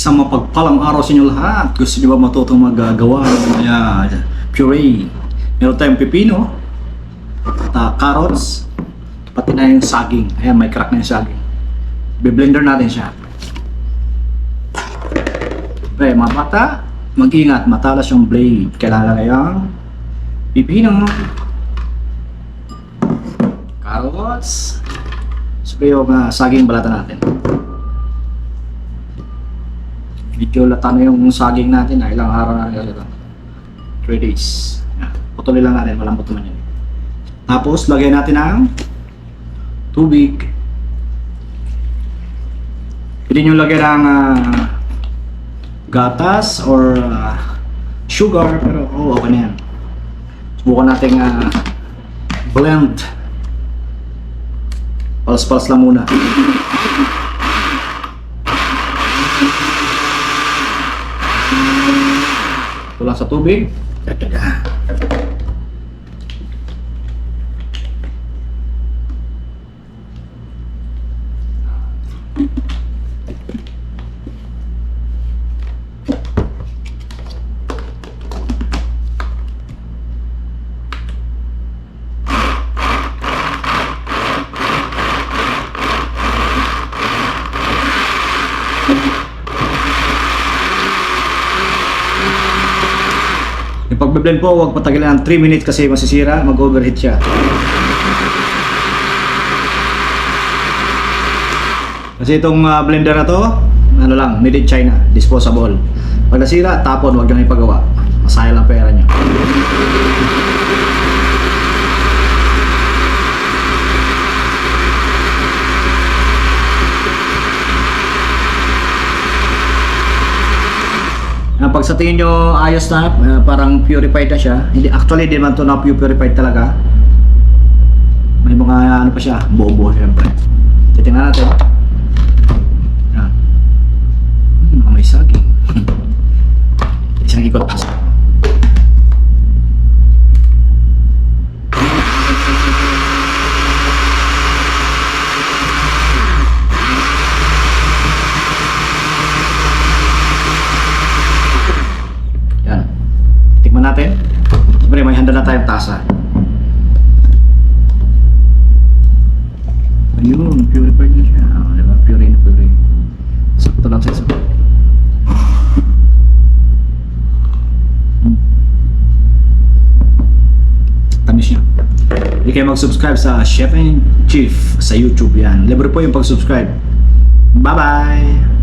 Isang mapagpalang araw sa inyo lahat. Gusto niyo ba matutong magagawa ng puree? Meron tayong pipino, carrots, pati na yung saging. Ayan, may crack na yung saging. Be-blender natin siya. Pre, mga bata, mag-ingat, matalas yung blade. Kailangan na yung pipino, carrots, spray yung saging balatan natin. Medyo lata na yung saging natin, ilang araw na ito. 3 days. Yan. Putulin lang natin, malambot naman yan. Tapos, lagay natin ang tubig. Pwede nyo lagyan ng gatas or sugar, pero okay na yan. Subukan natin blend. Pals-pals lang muna. Tulang sa tubig. Yung pagbe-blend po, huwag patagilan ng 3 minutes kasi masisira, mag-overheat siya. Kasi itong blender na to, ano lang, made in China, disposable. Pag nasira, tapon, huwag nyo ipagawa. Masayang lang pera nyo. Pag sa tingin nyo ayos na, parang purified na siya. Hindi, actually, hindi naman ito na purified talaga. May mga ano pa siya, bobo syempre. Titingnan natin. Yan. May saging. Isang ikot pa. Tikman natin. Siyempre may handa na tayong tasa. Ayun, purified na siya. Diba? Pure na pure. Sakto lang sa isa. Tamis niya. Hindi kayo mag-subscribe sa Chef and Chief sa YouTube yan. Libre po yung pag-subscribe. Bye-bye!